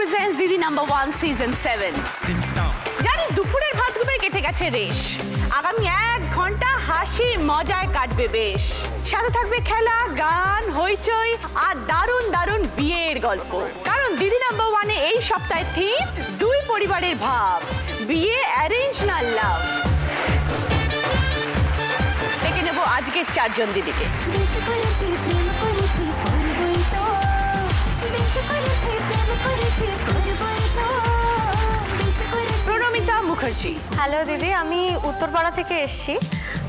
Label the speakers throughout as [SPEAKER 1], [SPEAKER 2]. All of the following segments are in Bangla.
[SPEAKER 1] presents দিদি নাম্বার 1 সিজন 7। জানি দুপুরের ভাত ঘুমের কেটে গেছে রেশ, আগামী 1 ঘন্টা হাসি মজায় কাটবে বেশ। সাথে থাকবে খেলা, গান, হইচই আর দারুণ দারুণ বিয়ের গল্প। কারণ দিদি নাম্বার 1 এ এই সপ্তাহের থিম দুই পরিবারের ভাব, বিয়ে অ্যারেঞ্জ না লাভ। দেখে নেব আজকের 4 জন দিদিকে। প্রণমিতা মুখার্জি।
[SPEAKER 2] হ্যালো দিদি, আমি উত্তরপাড়া থেকে এসেছি।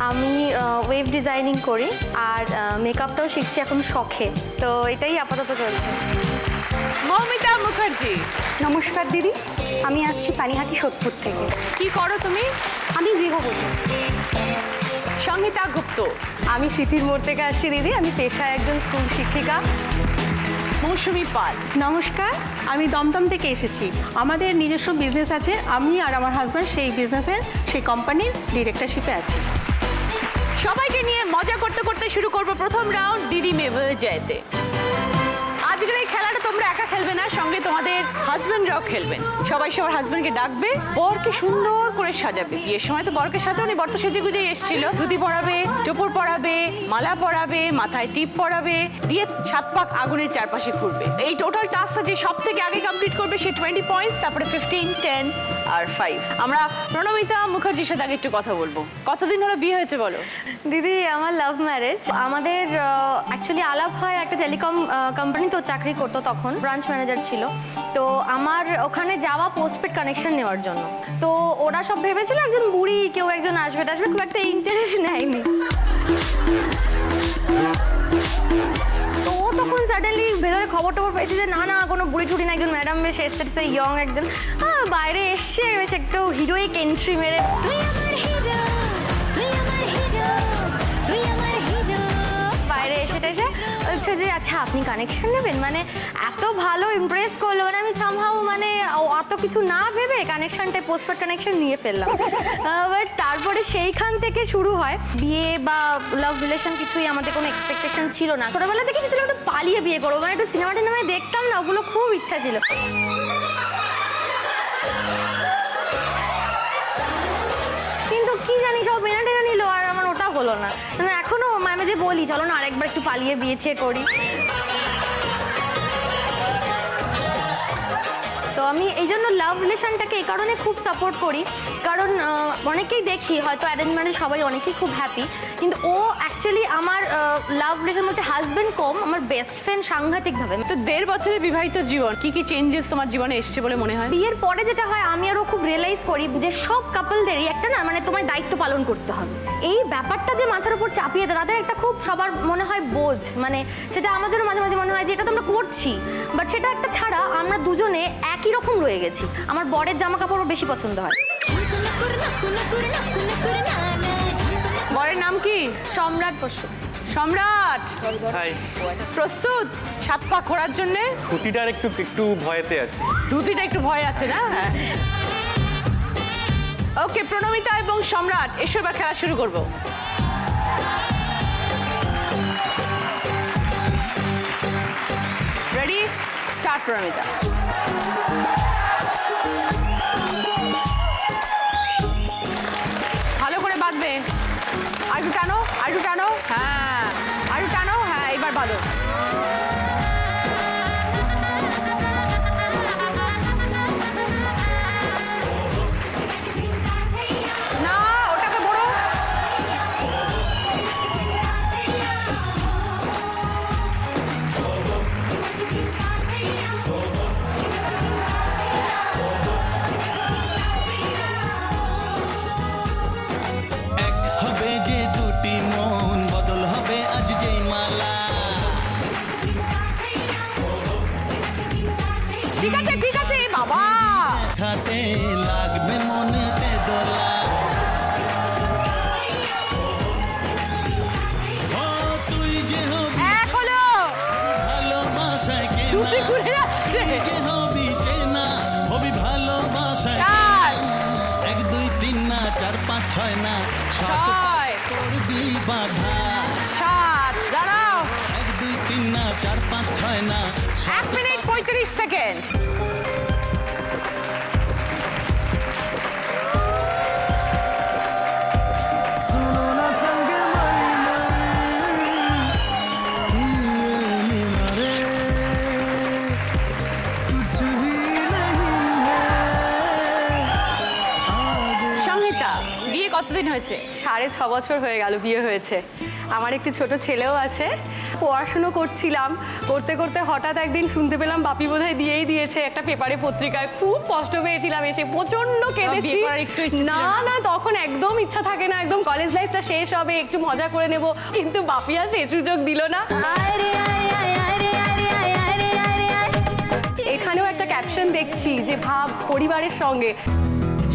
[SPEAKER 2] আমি ওয়েব ডিজাইনিং করি আর মেকআপটাও শিখছি এখন শখে, তো এটাই আপাতত চলছে।
[SPEAKER 1] মৌমিতা মুখার্জি।
[SPEAKER 3] নমস্কার দিদি, আমি আসছি পানিহাটি সোদপুর থেকে।
[SPEAKER 1] কি করো তুমি?
[SPEAKER 3] আমি গৃহবধূ।
[SPEAKER 1] সংহিতা গুপ্ত।
[SPEAKER 2] আমি স্মৃতির মোড় থেকে আসছি দিদি, আমি পেশায় একজন স্কুল শিক্ষিকা।
[SPEAKER 1] মৌসুমী পাল।
[SPEAKER 4] নমস্কার, আমি দমদম থেকে এসেছি। আমাদের নিজস্ব বিজনেস আছে, আমি আর আমার হাজব্যান্ড সেই বিজনেসের সেই কোম্পানির ডিরেক্টরশিপে আছি।
[SPEAKER 1] সবাইকে নিয়ে মজা করতে করতে শুরু করব প্রথম রাউন্ড দিদি মেভে জয়তে। আজকের এই খেলাটা তোমরা একা খেলবে না, সঙ্গে তোমাদের হাজবেন্ডরাও খেলবেন। সবাই সবার হাজবেন্ডকে ডাকবে, বরকে সুন্দর করে সাজাবে। বিয়ের সময় তো বরকে সাজাওনি, বর তো সেজে গুজে এসেছিল। ধুতি পরাবে, টোপর পরাবে, মালা পরাবে, মাথায় টিপ পরাবে, দিয়ে 7 পাক আগুনের চারপাশে ঘুরবে। এই টোটাল টাস্কটা যে সব থেকে আগে কমপ্লিট করবে সে 20 পয়েন্টস, তারপরে 15, 10 আর 5। আমরা প্রণমিতা মুখার্জির সাথে আগে একটু কথা বলবো। কতদিন হলো বিয়ে হয়েছে বলো?
[SPEAKER 2] দিদি আমার লাভ ম্যারেজ। আমাদের অ্যাকচুয়ালি আলাপ হয় একটা টেলিকম কোম্পানি, তো চাকরি করতো, তখন ব্রাঞ্চ ম্যানেজার ছিল। তো আমার ওখানে যাওয়া পোস্টপেড কানেকশন নেওয়ার জন্য। তো ওরা সব ভেবেছিল একজন বুড়ি কেউ একজন আসবে টাসবে, খুব একটা ইন্টারেস্ট নেয়নি। তো ও তখন সাডেনলি ভেতরে খবর টবর পেয়েছে যে না না কোনো বুড়ি টুড়ি না, একজন ম্যাডাম বেশ এসছে, ইয়ং একজন বাইরে এসছে, বেশ একটু হিরোইক এন্ট্রি মেরে বাইরে এসে টেসে বলছে যে আচ্ছা আপনি কানেকশন নেবেন। মানে এত ভালো ইমপ্রেস করলো, মানে আমি সামহাউ মানে অত কিছু না ভেবে কানেকশনটা পোস্টপেড কানেকশন নিয়ে ফেললাম। বাট তারপরে সেইখান থেকে শুরু হয় বিয়ে বা লাভ রিলেশন, কিছুই আমাদের কোনো এক্সপেকটেশন ছিল না। ছোটবেলা থেকে কিছু একটু পালিয়ে বিয়ে করবো, মানে একটু সিনেমা টিনেমায় দেখতাম না, ওগুলো খুব ইচ্ছা ছিল। কিন্তু কি জানি সব মেনা টেনা নিল আর আমার ওটা হলো না। মানে এখনো মাঝে মাঝে বলি চলো না আরেকবার একটু পালিয়ে বিয়ে থিয়ে করি। তো আমি এই জন্য লাভ রিলেশনটাকে এই কারণে খুব সাপোর্ট করি, কারণ অনেকেই দেখি হয়তো অ্যারেঞ্জ ম্যারেজ সবাই অনেকেই খুব হ্যাপি, কিন্তু ও অ্যাকচুয়ালি আমার লাভ রিলেশন বলতে হাজব্যান্ড কম, আমার বেস্ট ফ্রেন্ড সাংঘাতিকভাবে।
[SPEAKER 1] তো 1.5 বছরের বিবাহিত জীবন, কি কি চেঞ্জেস তোমার জীবনে এসেছে বলে মনে হয়?
[SPEAKER 2] বিয়ের পরে যেটা হয় আমি আরও খুব রিয়েলাইজ করি যে সব কাপলদেরই একটা না মানে তোমার দায়িত্ব পালন করতে হবে। এই ব্যাপারটা যে মাথার উপর চাপিয়ে দেয় তাদের একটা খুব সবার মনে হয় বোঝ, মানে সেটা আমাদেরও মাঝে মাঝে মনে হয় যে এটা তো আমরা করছি, বাট সেটা একটা ছাড়া আমরা দুজনে একই রকম রয়ে গেছি। আমার বরের জামা কাপড়ও বেশি পছন্দ হয়।
[SPEAKER 1] বরের নাম কি?
[SPEAKER 2] সম্রাট বসু।
[SPEAKER 1] সম্রাট,
[SPEAKER 5] হাই।
[SPEAKER 1] প্রস্তুত 7 পা ঘোরার জন্য?
[SPEAKER 5] ধুতিটার একটু ভয়েতে আছে।
[SPEAKER 1] ধুতিটা একটু ভয় আছে না? ওকে, প্রণমিতা এবং সম্রাট এসো, এবার খেলা শুরু করব। Ready, start. প্রণমিতা, ভালো করে বাঁধবে। আর একটু টানো, আর একটু টানো, হ্যাঁ আর একটু টানো, হ্যাঁ এবার বাঁধো। না, ওটাকে বড়।
[SPEAKER 6] হবে যে দুটি মন বদল হবে আজ যেই মালা।
[SPEAKER 1] ঠিক আছে ঠিক আছে বাবা,
[SPEAKER 6] খাতে লাগবে মনেতে দোলা। ও তুই যে হবি
[SPEAKER 1] এক হলো,
[SPEAKER 6] ভালোবাসায়
[SPEAKER 1] দুটি
[SPEAKER 6] কেনা,
[SPEAKER 1] ঘুরে যাচ্ছে।
[SPEAKER 6] যে হবি চেনা হবি ভালোবাসায়
[SPEAKER 1] 4,
[SPEAKER 6] 1 2 3 না 4 5 6 না 7
[SPEAKER 1] 6,
[SPEAKER 6] করবি বাধা।
[SPEAKER 1] 7, দাঁড়াও।
[SPEAKER 6] 1 2 3 না 4 5 6 না
[SPEAKER 1] 1 মিনিট 35 সেকেন্ড। কতদিন হয়েছে?
[SPEAKER 2] 6.5 বছর হয়ে গেল বিয়ে হয়েছে। আমার একটি ছোট ছেলেও আছে। পড়াশুনো করছিলাম, করতে করতে হঠাৎ একদিন শুনতে পেলাম বাপি বোধহয় দিয়েই দিয়েছে একটা পেপারে পত্রিকায়। খুব কষ্ট পেয়েছিলাম, এসে প্রচন্ড কেঁদেছি।
[SPEAKER 1] বিয়ে করার একটু ইচ্ছে ছিল
[SPEAKER 2] না
[SPEAKER 1] না?
[SPEAKER 2] না, তখন একদম ইচ্ছা থাকে না, একদম কলেজ লাইফটা শেষ হবে, একটু মজা করে নেব, কিন্তু বাপি আর সে সুযোগ দিল না। এখানেও একটা ক্যাপশন দেখছি যে ভাব পরিবারের সঙ্গে।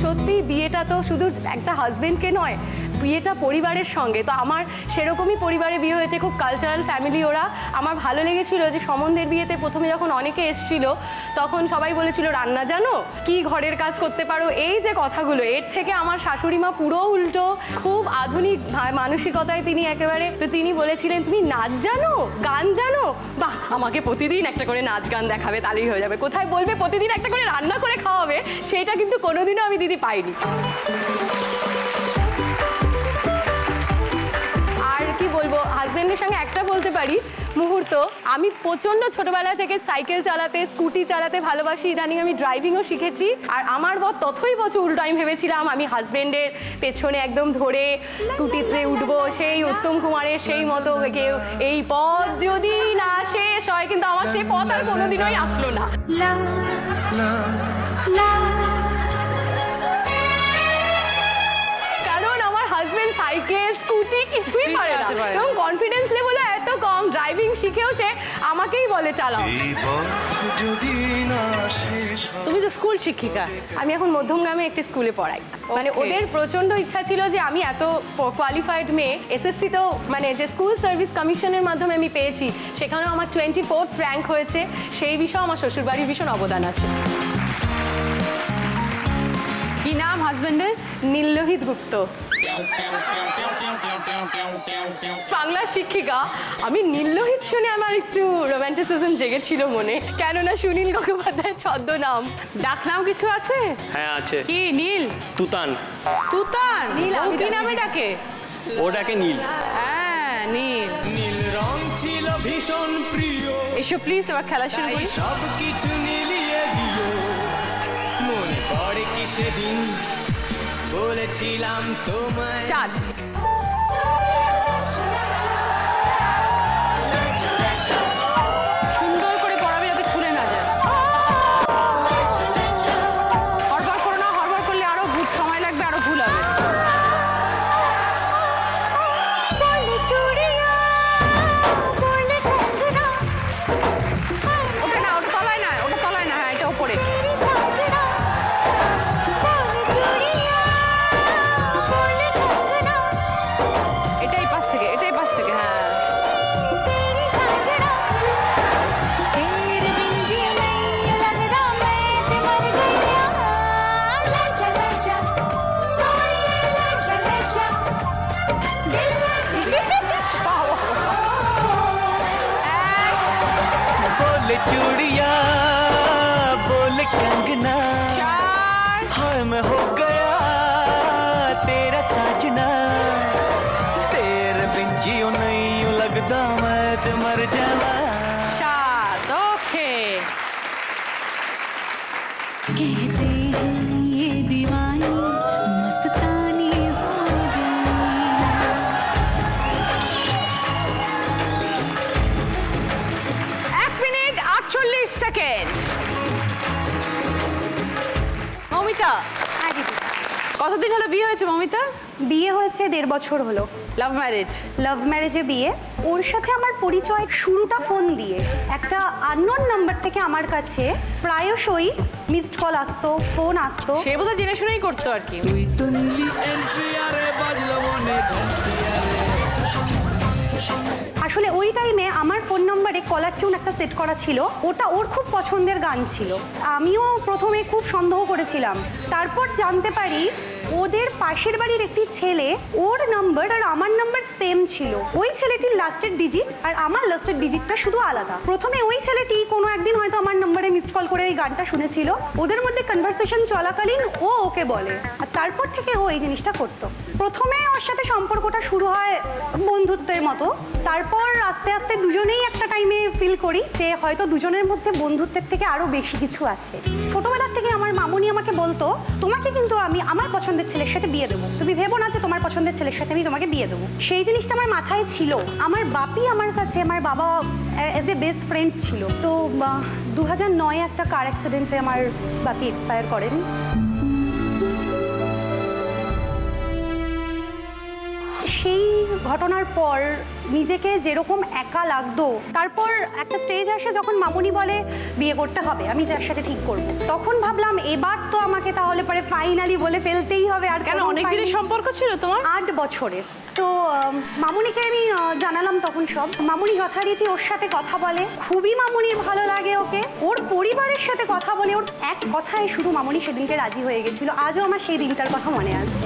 [SPEAKER 2] সত্যি বিয়েটা তো শুধু একটা হাজবেন্ডকে নয়, বিয়েটা পরিবারের সঙ্গে। তো আমার সেরকমই পরিবারে বিয়ে হয়েছে, খুব কালচারাল ফ্যামিলি ওরা। আমার ভালো লেগেছিল যে সম্বন্ধের বিয়েতে প্রথমে যখন অনেকে এসছিল তখন সবাই বলেছিল রান্না জানো, কি ঘরের কাজ করতে পারো, এই যে কথাগুলো। এর থেকে আমার শাশুড়ি মা পুরো উল্টো, খুব আধুনিক মানসিকতায় তিনি একেবারে। তো তিনি বলেছিলেন তুমি নাচ জানো, গান জানো, বাহ আমাকে প্রতিদিন একটা করে নাচ গান দেখাবে, তাহলেই হয়ে যাবে। কোথায় বলবে প্রতিদিন একটা করে রান্না করে খাওয়াবে, সেইটা কিন্তু কোনোদিনও আমি দিদি পাইনি। আর কি বলবো, হাজব্যান্ডের সঙ্গে একটা বলতে পারি মুহূর্ত, আমি প্রচণ্ড ছোটবেলা থেকে সাইকেল চালাতে, স্কুটি চালাতে ভালোবাসি। ইদানিং আমি ড্রাইভিংও শিখেছি। আর আমার ততই বছর উল্টো আমি ভেবেছিলাম আমি হাজব্যান্ডের পেছনে একদম ধরে স্কুটিতে উঠবো, সেই উত্তম কুমারের সেই মতো কেউ, এই পথ যদি না শেষ হয়। কিন্তু আমার সেই পথ আর কোনোদিনই আসলো না। কারণ আমার হাজবেন্ড সাইকেল স্কুটি কিছুই পারে না, এবং কনফিডেন্স লেভেলও এত কম। ড্রাইভিং শিখেও সে আমাকেই বলে চালাও।
[SPEAKER 1] তুমি তো স্কুল শিক্ষিকা।
[SPEAKER 2] আমি এখন মধ্যমগ্রামে একটি স্কুলে পড়াই। মানে ওদের প্রচন্ড ইচ্ছা ছিল যে আমি এত কোয়ালিফাইড মেয়ে, এসএসসিতেও মানে যে স্কুল সার্ভিস কমিশনের মাধ্যমে আমি পেয়েছি, সেখানেও আমার 24th র্যাঙ্ক হয়েছে। সেই বিষয়ে আমার শ্বশুরবাড়ির ভীষণ অবদান আছে।
[SPEAKER 1] কি নাম হাজবেন্ডের?
[SPEAKER 2] নীললোহিত গুপ্ত। বাংলা শিক্ষিকা। আমি নীললোহিত শুনে আমার একটু রোম্যান্টিসিজম জেগেছিল মনে, কেননা সুনীল গঙ্গোপাধ্যায়ের ছদ্মনাম।
[SPEAKER 1] ডাকনাম কিছু আছে?
[SPEAKER 5] হ্যাঁ আছে,
[SPEAKER 1] কি? নীল?
[SPEAKER 5] তুতান।
[SPEAKER 1] তুতান?
[SPEAKER 2] নীল,
[SPEAKER 1] ও
[SPEAKER 2] আমি
[SPEAKER 1] কি
[SPEAKER 2] ডাকি।
[SPEAKER 1] নামে ডাকে?
[SPEAKER 5] ওটাকে নীল।
[SPEAKER 1] হ্যাঁ নীল।
[SPEAKER 6] নীল রং ছিল ভীষণ প্রিয়,
[SPEAKER 1] এসো প্লিজ, এবার খেলা শুরু
[SPEAKER 6] তাই
[SPEAKER 1] করি।
[SPEAKER 6] সব কিছু নীলিয়ে দিও। মনে পড়ে কি সেদিন বলেছিলাম তোমায়।
[SPEAKER 1] স্টার্ট। সুন্দর করে পড়াবে যাতে খুলে না যায়। হড়বড় করো না, হড়বড় করলে আরো ভুল সময় লাগবে, আরো ভুল হবে। ওটা না, ওটা তলায় না, ওটা তলায় না, হ্যাঁ এটা উপরে। এটাই পাশ থেকে, এটাই পাশ থেকে, হ্যাঁ।
[SPEAKER 6] बोले चूड़िया बोले कंगना,
[SPEAKER 1] চার,
[SPEAKER 6] हाय मैं हो गया तेरा साजना। तेरे बिन जियो नहीं यूं लगता मैं तो मर जावा।
[SPEAKER 1] সাত, ওকে।
[SPEAKER 7] कहते हैं ये दीवानी मस्तानी हो गई।
[SPEAKER 1] 1 মিনিট 48 সেকেন্ড। মৌমিতা,
[SPEAKER 3] হ্যাঁ দিদি,
[SPEAKER 1] কতদিন হলো বিয়ে হয়েছে মৌমিতা?
[SPEAKER 3] বিয়ে হয়েছে 1.5 বছর হলো।
[SPEAKER 1] Love marriage?
[SPEAKER 3] লাভ ম্যারেজে বিয়ে। ওর সাথে আমার পরিচয় শুরুটা ফোন দিয়ে। একটা আননোন নাম্বার থেকে আমার কাছে প্রায়শই মিসড কল আসতো, ফোন আসতো।
[SPEAKER 1] সে বোধহয় জেনে শুনেই করতো আর কি।
[SPEAKER 3] আসলে ওই টাইমে আমার ফোন নম্বরে কলার টিউন একটা সেট করা ছিল, ওটা ওর খুব পছন্দের গান ছিল। আমিও প্রথমে খুব সন্দেহ করেছিলাম, তারপর জানতে পারি ওদের পাশের বাড়ির একটি ছেলে, ওর নাম্বার আর আমার নাম্বার সেম ছিল। ওই ছেলেটির লাস্টের ডিজিট আর আমার লাস্টের ডিজিটটা শুধু আলাদা। প্রথমে ওই ছেলেটি কোনো একদিন হয়তো আমার নাম্বারে মিসড কল করে এই গানটা শুনেছিল, ওদের মধ্যে কনভারসেশন চলাকালীন ও ওকে বলে, আর তারপর থেকে ও এই জিনিসটা করতো। প্রথমে ওর সাথে সম্পর্কটা শুরু হয় বন্ধুত্বের মতো, তারপর আস্তে আস্তে দুজনেই একটা টাইমে ফিল করি যে হয়তো দুজনের মধ্যে বন্ধুত্বের থেকে আরো বেশি কিছু আছে। ছোটবেলা থেকে আমার মামুনি আমাকে বলতো, তোমাকে কিন্তু আমি আমার পছন্দের পছন্দের ছেলের সাথে বিয়ে দেবো, তুমি ভেবো না যে তোমার পছন্দের ছেলের সাথে আমি তোমাকে বিয়ে দেবো। সেই জিনিসটা আমার মাথায় ছিল। আমার বাপি আমার কাছে, আমার বাবা অ্যাজ এ বেস্ট ফ্রেন্ড ছিল। তো 2009 একটা কার অ্যাক্সিডেন্টে আমার বাপি এক্সপায়ার করেন। সেই ঘটনার পর নিজেকে যেরকম একা লাগতো, তারপর একটা স্টেজ আসে যখন মামুনি বলে বিয়ে করতে হবে, আমি যার সাথে ঠিক করব, তখন ভাবলাম এবার তো আমাকে তাহলে পরে ফাইনালি বলে ফেলতেই হবে। আর
[SPEAKER 1] কেন,
[SPEAKER 3] কোনো
[SPEAKER 1] অনেক
[SPEAKER 3] উপায়
[SPEAKER 1] দিনের
[SPEAKER 3] নেই।
[SPEAKER 1] সম্পর্ক ছিল তোমার?
[SPEAKER 3] 8 বছরের। তো মামুনিকে আমি জানালাম তখন সব। মামুনি যথারীতি ওর সাথে কথা বলে, খুবই মামুনির ভালো লাগে ওকে, ওর পরিবারের সাথে কথা বলে, ওর এক কথায় শুধু মামুনি সেদিনকে রাজি হয়ে গেছিল। আজও আমার সেই দিনটার কথা মনে আছে।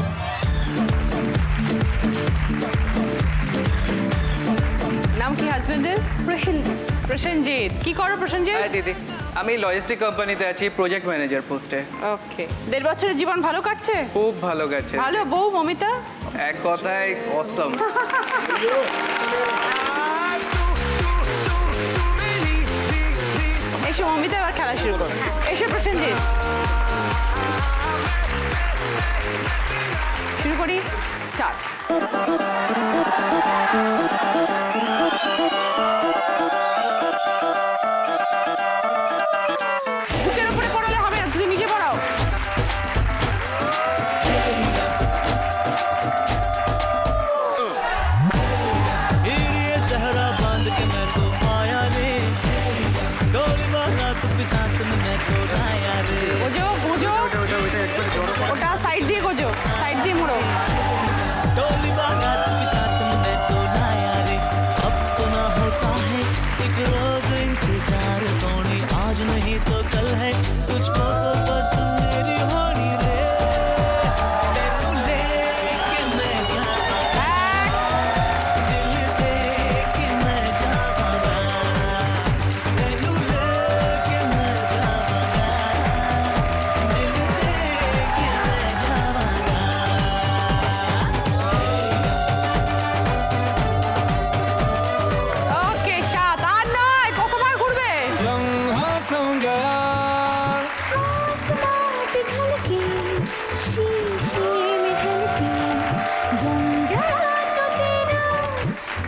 [SPEAKER 1] নাম কি হাজবেন্ডের?
[SPEAKER 3] প্রসেনজিৎ।
[SPEAKER 1] প্রসেনজিৎ। কি করো প্রসেনজিৎ?
[SPEAKER 8] হ্যাঁ দিদি, আমি লজিস্টিক কোম্পানিতে আছি, প্রজেক্ট ম্যানেজার পোস্টে।
[SPEAKER 1] ওকে। 1.5 বছরের জীবন ভালো কাটছে?
[SPEAKER 8] খুব ভালো গেছে।
[SPEAKER 1] ভালো। বউ মমিতা?
[SPEAKER 8] এক কথায় অসম।
[SPEAKER 1] এসো মমিতা, এবার খেলা শুরু করো। এসো প্রসেনজিৎ, শুরু করি। স্টার্ট। বুকের উপরে পড়ালে হবে না, তুমি নিজে পড়াও।
[SPEAKER 6] ये सहरा बांध के मैं तो आया रे, डोली वाला तू भी साथ में मैं तो आया रे।
[SPEAKER 1] গোজো গোজো, ওটা সাইড দিয়ে গোজো, সাইড দিয়ে মুড়ো।
[SPEAKER 6] डोली वाला तू भी साथ में मैं तो आया रे। अब तो ना होता है एक रोज इंतजार सोनी, आज नहीं तो कल है, तुझको तो बस मेरी होनी रे। तू लेके मैं जाऊंगा, दिल दे के मैं जाऊंगा, तू लेके मैं जाऊंगा, दिल दे के मैं जाऊंगा।
[SPEAKER 1] ওকে, 7 আর 9, কতবার ঘুরবে?
[SPEAKER 6] लम्हा थम गया,
[SPEAKER 7] आसमां पिघल के शीशे में ढलके जम गया तो तेरा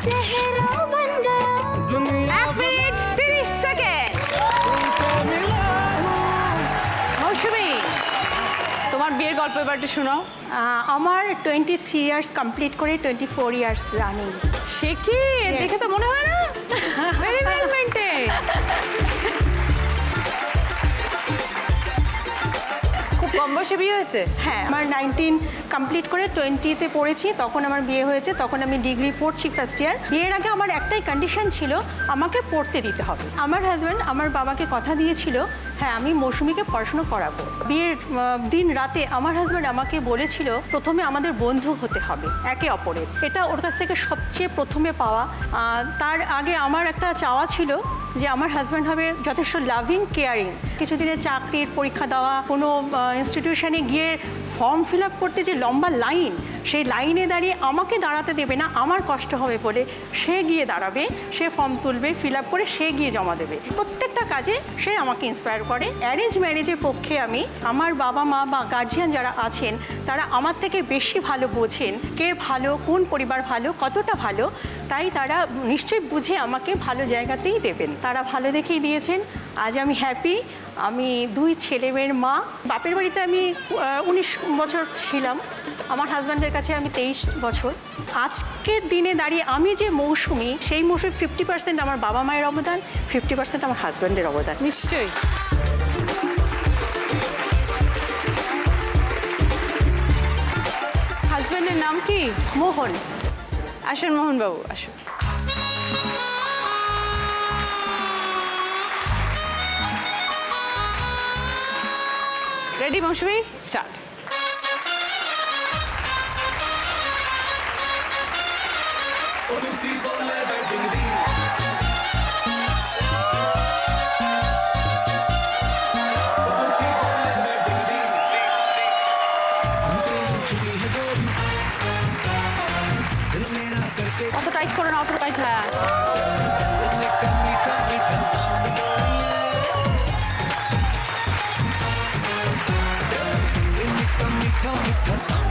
[SPEAKER 7] चेहरा बन गया।
[SPEAKER 6] दुनिया
[SPEAKER 1] 1 মিনিট 30 সেকেন্ড।
[SPEAKER 6] से मिला हूँ।
[SPEAKER 1] মৌসুমী, তোমার বিয়ের গল্প এবার একটু শোনাও।
[SPEAKER 4] আমার 23 ইয়ার্স কমপ্লিট করে 24 ইয়ার্স রানিং।
[SPEAKER 1] সে কি, দেখে তো মনে হয় না। Very well maintain. খুব কম বয়সে বিয়ে হয়েছে?
[SPEAKER 4] হ্যাঁ, আমার 19 কমপ্লিট করে 20-তে পড়েছি, তখন আমার বিয়ে হয়েছে। তখন আমি ডিগ্রি পড়ছি ফার্স্ট ইয়ার। বিয়ের আগে আমার একটাই কন্ডিশন ছিল, আমাকে পড়তে দিতে হবে। আমার হাজব্যান্ড আমার বাবাকে কথা দিয়েছিল, হ্যাঁ আমি মৌসুমীকে পড়াশুনো করাবো। বিয়ের দিন রাতে আমার হাজব্যান্ড আমাকে বলেছিল প্রথমে আমাদের বন্ধু হতে হবে একে অপরের। এটা ওর কাছ থেকে সবচেয়ে প্রথমে পাওয়া। তার আগে আমার একটা চাওয়া ছিল যে আমার হাজব্যান্ড হবে যথেষ্ট লাভিং, কেয়ারিং। কিছুদিনের চাকরির পরীক্ষা দেওয়া, কোনো ইনস্টিটিউশনে গিয়ে ফর্ম ফিল আপ করতে যে লম্বা লাইন, সেই লাইনে দাঁড়িয়ে আমাকে দাঁড়াতে দেবে না, আমার কষ্ট হবে বলে সে গিয়ে দাঁড়াবে, সে ফর্ম তুলবে, ফিল আপ করে সে গিয়ে জমা দেবে। প্রত্যেকটা কাজে সে আমাকে ইন্সপায়ার করে। অ্যারেঞ্জ ম্যারেজের পক্ষে আমি, আমার বাবা মা বা গার্জিয়ান যারা আছেন তারা আমার থেকে বেশি ভালো বোঝেন কে ভালো, কোন পরিবার ভালো, কতটা ভালো। তাই তারা নিশ্চয়ই বুঝে আমাকে ভালো জায়গাতেই দেবেন। তারা ভালো দেখেই দিয়েছেন। আজ আমি হ্যাপি। আমি 2 ছেলে মেয়ের মা। বাপের বাড়িতে আমি 19 বছর ছিলাম, আমার হাজব্যান্ডের কাছে আমি 23 বছর। আজকের দিনে দাঁড়িয়ে আমি যে মৌসুমী, সেই মৌসুমী 50% আমার বাবা মায়ের অবদান, 50% আমার হাজব্যান্ডের অবদান।
[SPEAKER 1] নিশ্চয়ই। হাজবেন্ডের নাম কি?
[SPEAKER 4] মোহন।
[SPEAKER 1] আসুন মোহন বাবু, আসুন। রেডি মৌসুমী, স্টার্ট। অত টাইট করো না, অত টাইট। হ্যাঁ,
[SPEAKER 6] मीठा मीठा साउंड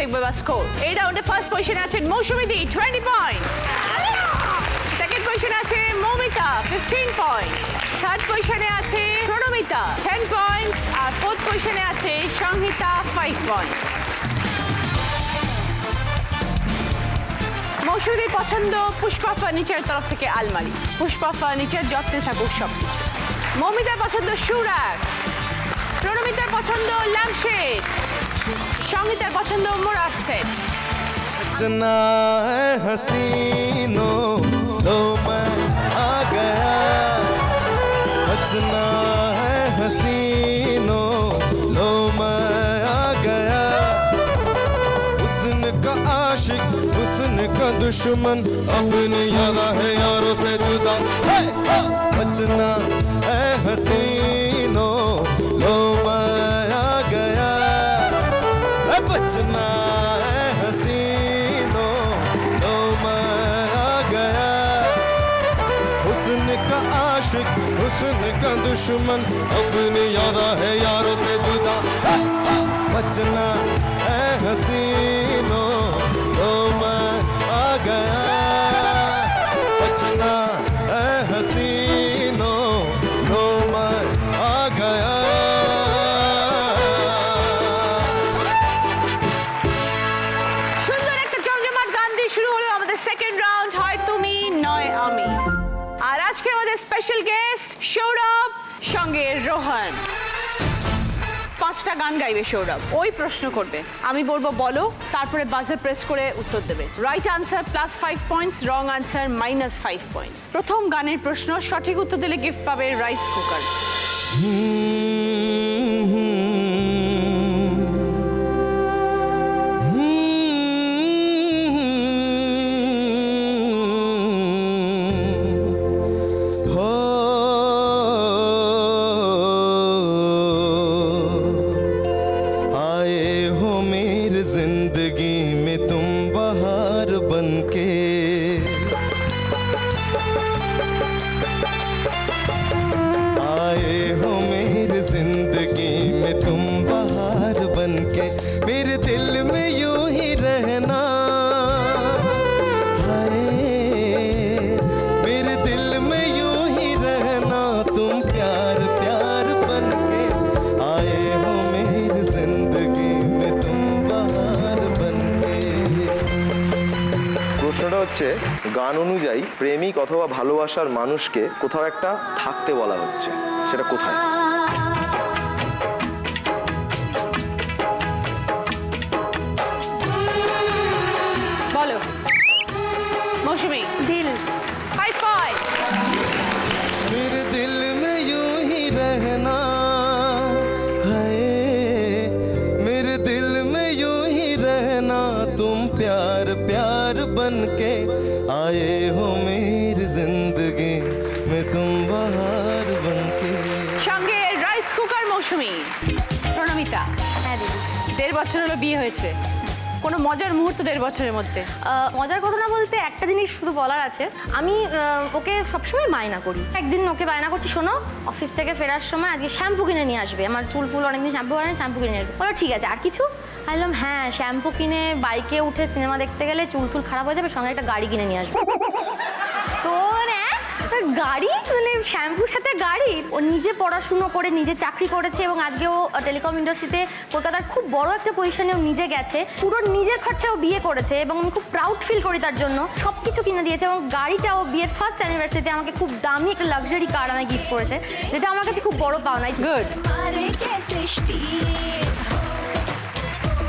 [SPEAKER 1] দেখবে বা স্কোর। এই রাউন্ডে ফার্স্ট পজিশনে আছেন মৌসুমী দি 20 পয়েন্টস, সেকেন্ড পজিশনে আছে মৌমিতা 15 পয়েন্টস, থার্ড পজিশনে আছে প্রণমিতা 10 পয়েন্টস, আর ফোর্থ পজিশনে আছে সংহিতা 5 পয়েন্টস। মৌসুমীর পছন্দ পুষ্পা ফার্নিচার তরফ থেকে আলমারি। পুষ্পা ফার্নিচার, যত্নে থাকুক সবকিছু। মৌমিতার পছন্দ সুরাগ, প্রণমিতার পছন্দ ল্যাম্পশেড, সংগীতার পছন্দ মোরাদ সেট।
[SPEAKER 9] रचना है हसीनों तो मैं आ गया, रचना है हसीनों लो मैं आ गया, हुस्न का आशिक हुस्न का दुश्मन अपनी यारा है यारों से जुदा, रचना है हसीनों लो मैं आ गया, बचना है हसीनों लो मैं आ गया, हुस्न का आशिक हुस्न का दुश्मन अपनी यारा है यारों से जुदा, बचना है हसीनों लो मैं आ गया, बचना है हसीनों लो मैं आ गया।
[SPEAKER 1] সুন্দর একটা জমজমাট গান দিয়ে শুরু হলো আমাদের সেকেন্ড রাউন্ড, হয় তুমি নয় আমি। আর আজকে আমাদের স্পেশাল গেস্ট সৌরভ, সঙ্গে রোহন। 5টা গান গাইবে সৌরভ, ওই প্রশ্ন করবে, আমি বলবো বলো, তারপরে বাজার প্রেস করে উত্তর দেবে। Right answer +5 points, wrong answer -5 points. প্রথম গানের প্রশ্ন, সঠিক উত্তর দিলে গিফট পাবে রাইস কুকার।
[SPEAKER 9] आए हो मेरी जिंदगी में तुम बहार बनके, आए हो मेरी जिंदगी में तुम बहार बनके, मेरे दिल में यूं ही रहना, हाय मेरे दिल में यूं ही रहना, तुम प्यार प्यार बनके, आए हो मेरी जिंदगी में तुम बहार बनके।
[SPEAKER 10] প্রশ্নটা হচ্ছে গান অনুযায়ী প্রেমিক অথবা ভালোবাসার মানুষকে কোথাও একটা থাকতে বলা হচ্ছে, সেটা কোথায়?
[SPEAKER 1] বলো মৌসুমী।
[SPEAKER 2] দিল
[SPEAKER 1] 5 পয়েন্টস।
[SPEAKER 9] मेरे दिल में यूं ही रहना, हाय मेरे दिल में यूं ही रहना, तुम प्यार प्यार बनके, आए हो मेरी जिंदगी में तुम बहार बनके।
[SPEAKER 1] সঙ্গে রাইস কুকার মৌসুমী। প্রণমিতা,
[SPEAKER 2] হ্যাঁ দিদি।
[SPEAKER 1] 1.5 বছর হলো বিয়ে হয়েছে, কোনো মজার মুহূর্ত 1.5 বছরের মধ্যে?
[SPEAKER 2] মজার ঘটনা বলতে একটা জিনিস শুধু বলার আছে, আমি ওকে সবসময় বায়না করি। একদিন ওকে বায়না করছি, শোনো অফিস থেকে ফেরার সময় আজকে শ্যাম্পু কিনে নিয়ে আসবে, আমার চুল ফুল অনেকদিন শ্যাম্পু করে না, শ্যাম্পু কিনে নিয়ে আসবে। বলো ঠিক আছে, আর কিছু? আমি বললাম হ্যাঁ, শ্যাম্পু কিনে বাইকে উঠে সিনেমা দেখতে গেলে চুল টুল খারাপ হয়ে যাবে, সঙ্গে একটা গাড়ি কিনে নিয়ে আসবে। তো গাড়ি মানে শ্যাম্পুর সাথে গাড়ি, ও নিজে পড়াশুনো করে নিজে চাকরি করেছে এবং আজকে ও টেলিকম ইন্ডাস্ট্রিতে কলকাতার খুব বড় একটা পজিশনে ও নিজে গেছে, পুরো নিজের খরচা ও বিয়ে করেছে এবং আমি খুব প্রাউড ফিল করি তার জন্য। সব কিছু কিনে দিয়েছে এবং গাড়িটা ও বিয়ের ফার্স্ট অ্যানিভার্সারিতে আমাকে খুব দামি একটা লাক্সারি কার আমায় গিফট করেছে, যেটা আমার কাছে খুব বড় পাওনা।
[SPEAKER 1] গুড।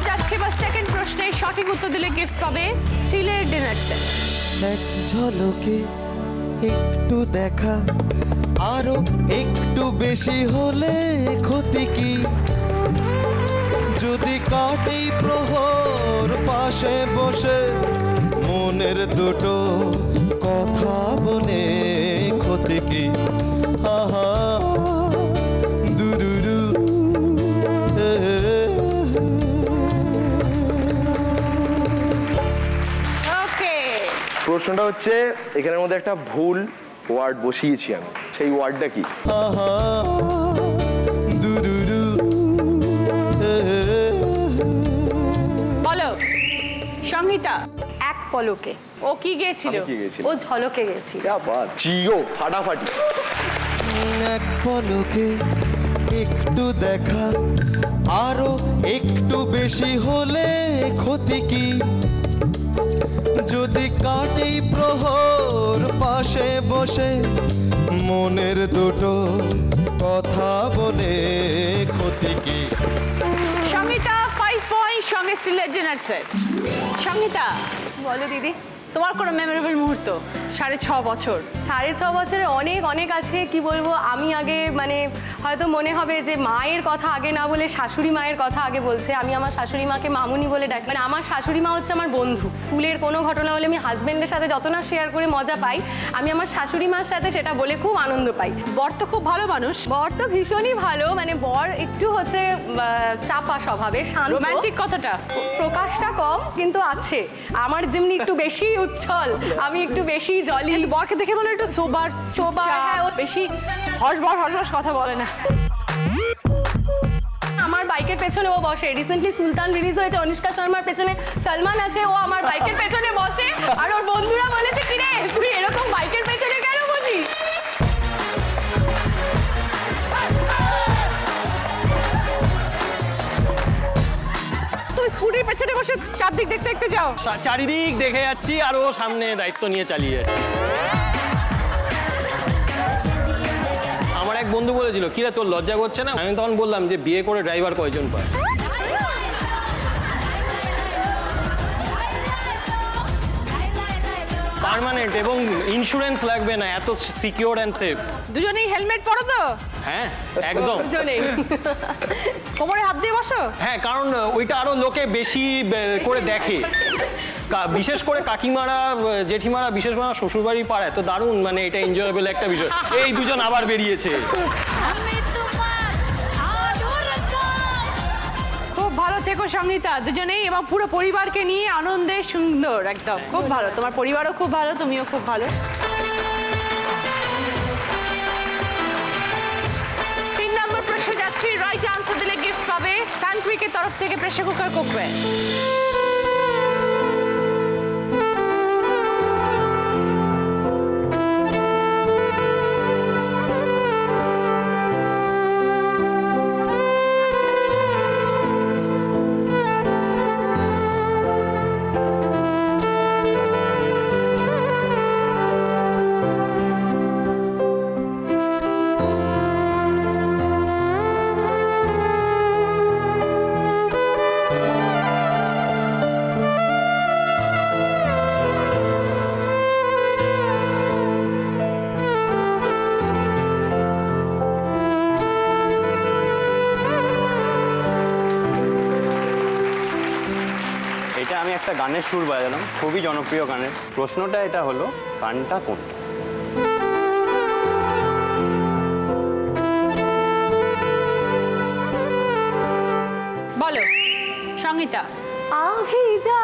[SPEAKER 1] যাচ্ছে বা সেকেন্ড প্রশ্নে সঠিক উত্তর দিলে গিফট পাবে স্টিলের ডিনার সেট।
[SPEAKER 9] এক ঝলকে একটু দেখা, আরো একটু বেশি হলে ক্ষতি কি, যদি কাটি প্রহর পাশে বসে, মনের দুটো কথা বলে ক্ষতি কি, আহা দুরুরু
[SPEAKER 1] ওকে,
[SPEAKER 10] প্রশ্নটা হচ্ছে এখানের মধ্যে একটা ভুল ওয়ার্ড বসিয়েছি আমি, সেই ওয়ার্ডটা কি?
[SPEAKER 9] আহা দুরুরু
[SPEAKER 1] বলো। সঙ্গীতা,
[SPEAKER 2] এক পলকে।
[SPEAKER 1] ও কি গেছিল?
[SPEAKER 10] কি গেছিল?
[SPEAKER 2] ও ঝলকে গেছিল।
[SPEAKER 10] क्या बात, জিও ফাটাফাটি।
[SPEAKER 9] এক পলকে একটু দেখা, আরো একটু বেশি হলে ক্ষতি কি? যদি কাটি প্রহর পাশে বসে মনের দুটো কথা বলে ক্ষতি কি?
[SPEAKER 1] সঙ্গীতা 5 পয়েন্ট, সঙ্গে স্টিলের ডিনার সেট। সঙ্গীতা,
[SPEAKER 2] বলো দিদি।
[SPEAKER 1] তোমার কোনো মেমোরেবল মুহূর্ত 6.5 বছর?
[SPEAKER 2] 6.5 বছরে অনেক অনেক আছে, কি বলবো। আমি আগে মানে হয়তো মনে হবে যে মায়ের কথা আগে না বলে শাশুড়ি মায়ের কথা আগে বলছে। আমি আমার শাশুড়ি মাকে মামুনি বলে ডাকি। মানে আমার শাশুড়ি মা হচ্ছে আমার বন্ধু। স্কুলের কোনো ঘটনা হলে আমি হাজবেন্ডের সাথে যত না শেয়ার করে মজা পাই, আমি আমার শাশুড়ি মার সাথে সেটা বলে খুব আনন্দ পাই।
[SPEAKER 1] বর তো খুব ভালো মানুষ।
[SPEAKER 2] বর তো ভীষণই ভালো, মানে বর একটু হচ্ছে চাপা স্বভাবে, শান্ত।
[SPEAKER 1] রোমান্টিক কতটা?
[SPEAKER 2] প্রকাশটা কম কিন্তু আছে। আমার যেমনি একটু বেশি উচ্ছল, আমি একটু বেশি জলি।
[SPEAKER 1] কিন্তু বরকে দেখে মনে হয় একটু সোবার
[SPEAKER 2] সোবার, হ্যাঁ, ও
[SPEAKER 1] বেশি হস কথা বলে না।
[SPEAKER 2] আমার বাইকের পেছনে ও বসে। রিসেন্টলি সুলতান রিলিজ হয়েছে, অনুষ্কা শর্মার পেছনে সলমান আছে, ও আমার বাইকের পেছনে বসে। আর ওর বন্ধুরা বলেছে কিরে তুই এরকম বাইকের পেছনে কেন বসিস?
[SPEAKER 1] তুমি স্কুটির পেছনে বসে চারদিক দেখতে দেখতে যাও।
[SPEAKER 5] চারিদিক দেখে যাচ্ছি আর ও সামনে দায়িত্ব নিয়ে চালিয়ে যাচ্ছে। আমার এক বন্ধু বলেছিল, কিরে তোর লজ্জা করছে না? আমি তখন বললাম যে বিয়ে করে ড্রাইভার কয়জন পায়? পার্মানেন্ট এবং ইন্স্যুরেন্স লাগবে না, এত সিকিউর অ্যান্ড সেফ।
[SPEAKER 1] দুজনেই হেলমেট পরো তো?
[SPEAKER 5] হ্যাঁ একদম।
[SPEAKER 2] দুজনেই।
[SPEAKER 1] কোমরে হাত দিয়ে বসো?
[SPEAKER 5] হ্যাঁ, কারণ ওইটা আরো লোকে বেশি করে দেখে। বিশেষ করে কাকিমারা, জেঠিমারা, বিশেষ করে শ্বশুরবাড়ি পাড়ায় তো দারুণ, মানে এটা এনজয়েবল একটা বিষয়। এই দুজন আবার বেরিয়েছে।
[SPEAKER 1] খুব ভালো থেকো সঙ্গীতা, দুজনেই এবং পুরো পরিবারকে নিয়ে আনন্দে সুন্দর একদম। খুব ভালো, তোমার পরিবারও খুব ভালো, তুমিও খুব ভালো। 3 নম্বর প্রশ্ন যাচ্ছি, রাইট আনসার দিলে গিফট পাবে সানকুইকের তরফ থেকে প্রেসার কুকার কুকওয়্যার।
[SPEAKER 5] এটা আমি একটা গানের সুর বাজালাম, খুবই জনপ্রিয় গানের। প্রশ্নটা এটা হলো, গানটা কোনটা?
[SPEAKER 1] বলো সঙ্গীতা।
[SPEAKER 2] আভি যা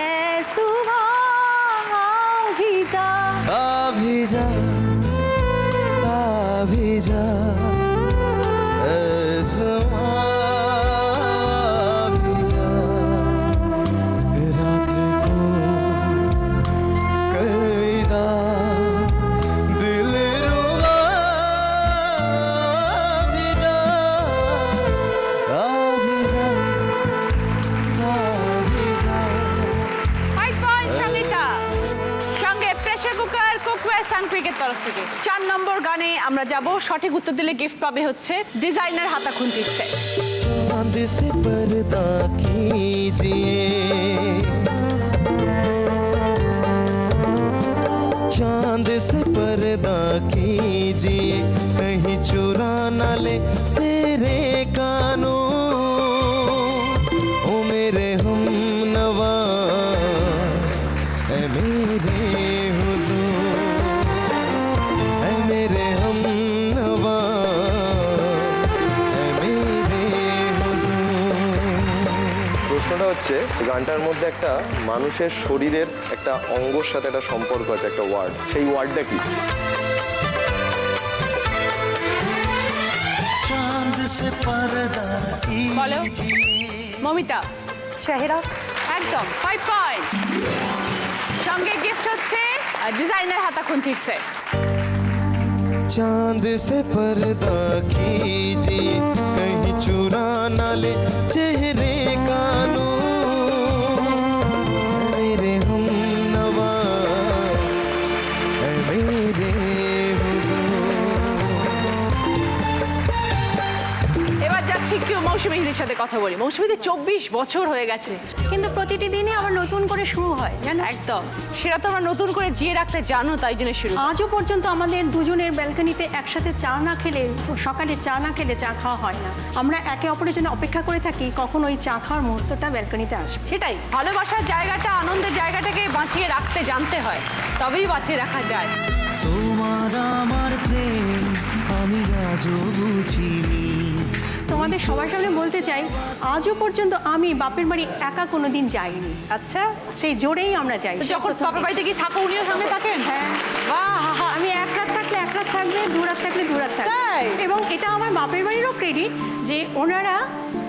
[SPEAKER 2] এ সুবহ আভি যা।
[SPEAKER 9] अभी जा अभी जा ऐसमा अभी जा रात को कैदा दिल रुबा अभी जा अभी जा अभी जा।
[SPEAKER 1] 5 পয়েন্ট সঙ্গীতা, সঙ্গে প্রেসার কুকার কুকওয়্যার সানকুইকের তরফ থেকে। 4 নম্বর গানে আমরা যাব, সঠিক উত্তর দিলে গিফট পাবে হচ্ছে ডিজাইনার হাতা খুন্তির সেট।
[SPEAKER 9] चांद से पर्दा कीजिए, चांद से पर्दा कीजिए, कहीं चुरा ना ले तेरे कानों। ओ मेरे हम नवा ऐ मेरे हुजूर, ऐ मेरे हम नवा ऐ मेरे हुजूर।
[SPEAKER 10] প্রশ্নটা হচ্ছে, গানটার মধ্যে একটা মানুষের শরীরের একটা অঙ্গর সাথে একটা সম্পর্ক আছে, একটা ওয়ার্ড, সেই ওয়ার্ডটা কি?
[SPEAKER 6] चांद से पर्दा
[SPEAKER 1] বলো মমিতা।
[SPEAKER 3] চেহারা।
[SPEAKER 1] একদম 5 পয়েন্টস। সঙ্গে গিফট হচ্ছে ডিজাইনার হাতা খুন্তির সেট।
[SPEAKER 9] चांद से पर्दा कीजिए कहीं चुरा ना ले चेहरे का नूर मेरे हम नवा है मेरे
[SPEAKER 1] এবার যাচ্ছি একটু মৌসুমীদের সাথে কথা বলি। মৌসুমীদের 24 বছর হয়ে গেছে,
[SPEAKER 4] কিন্তু প্রতিটি দিনই আবার নতুন করে শুরু হয় জানো।
[SPEAKER 1] একদম সেটা তো আমরা নতুন করে জিয়ে রাখতে জানো, তাই জন্য শুরু।
[SPEAKER 4] আজও পর্যন্ত আমাদের দুজনের ব্যালকনিতে একসাথে চা না খেলে, সকালে চা না খেলে চা খাওয়া হয় না। আমরা একে অপরের জন্য অপেক্ষা করে থাকি কখন ওই চা খাওয়ার মুহূর্তটা ব্যালকনিতে আসবে।
[SPEAKER 1] সেটাই, ভালোবাসার জায়গাটা, আনন্দের জায়গাটাকে বাঁচিয়ে রাখতে জানতে হয়, তবেই বাঁচিয়ে রাখা যায়।
[SPEAKER 6] তোমার আমার প্রেম আমি আজও বুঝিনি।
[SPEAKER 4] তোমাদের সবার সামনে বলতে চাই, আজও পর্যন্ত আমি বাপের বাড়ি একা কোনোদিন যাইনি।
[SPEAKER 1] আচ্ছা,
[SPEAKER 4] সেই জোরেই আমরা যাই।
[SPEAKER 1] তো যখন বাপের বাড়িতে গিয়ে থাকো উনিও সামনে থাকেন?
[SPEAKER 4] হ্যাঁ,
[SPEAKER 1] বাহ,
[SPEAKER 4] আমি এক রাত থাকলে এক রাত থাকবে, দু রাত থাকলে দু রাত থাকবে।
[SPEAKER 1] তাই?
[SPEAKER 4] এবং এটা আমার বাপের বাড়িরও ক্রেডিট যে ওনারা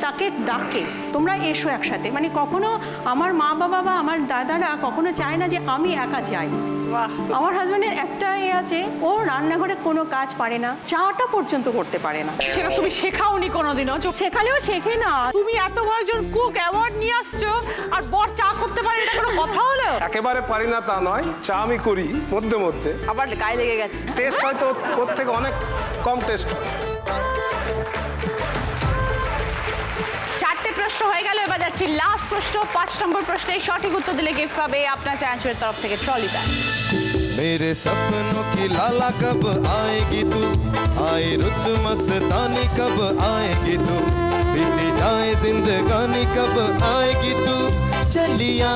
[SPEAKER 4] তাকে ডাকে, তোমরা এসো একসাথে। মানে কখনো আমার মা বাবা বা আমার দাদারা কখনো চায় না যে আমি একা যাই।
[SPEAKER 1] বাহ,
[SPEAKER 4] আমার হাজব্যান্ডের একটা আছে, ও রান্নাঘরে কোনো কাজ পারে না, চাটা পর্যন্ত করতে পারে না।
[SPEAKER 1] সেটা তুমি শেখাওনি কোনোদিনও?
[SPEAKER 4] শেখালেও শেখে না।
[SPEAKER 1] তুমি এত বড় একজন কুক, অ্যাওয়ার্ড নিয়ে আসছো, আর বর চা করতে পারে, এটা কোনো কথা হলো?
[SPEAKER 11] একেবারে পারি না তা নয়, চা আমি করি মধ্যে মধ্যে।
[SPEAKER 1] আবার গায়ে লেগে গেছে।
[SPEAKER 11] টেস্ট হয়তো ওর থেকে অনেক কম টেস্ট।
[SPEAKER 1] 4টে প্রশ্ন হয়ে গেল, এবার যাচ্ছি লাস্ট প্রশ্ন। 5 নম্বর প্রশ্নে সঠিক উত্তর দিলে গিফট পাবে আপনার চ্যানেলের তরফ থেকে ট্রলি ব্যাগ।
[SPEAKER 9] मेरे सपनों की लाला कब आएगी तू आए रुत मस्तानी कब आएगी तू बीती जाए जिंदगानी कब आएगी तू चलिया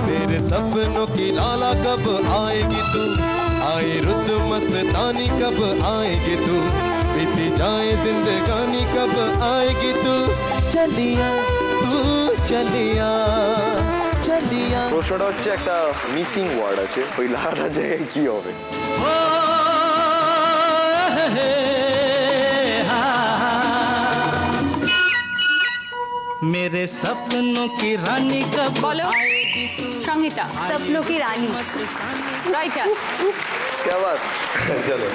[SPEAKER 9] मेरे सपनों की लाला कब आएगी तू आए रुत मस्तानी कब आएगी तू बीती जाए जिंदगानी कब आएगी तू चलिया चलिया
[SPEAKER 10] প্রশ্নটা হচ্ছে একটা মিসিং ওয়ার্ড আছে, ওই লালাটার জায়গায় কি হবে?
[SPEAKER 6] मेरे सपनों की रानी कब
[SPEAKER 1] বলো সংহিতা।
[SPEAKER 2] স্বপ্নো কি রানী।
[SPEAKER 1] রাইট,
[SPEAKER 10] क्या बात चलो।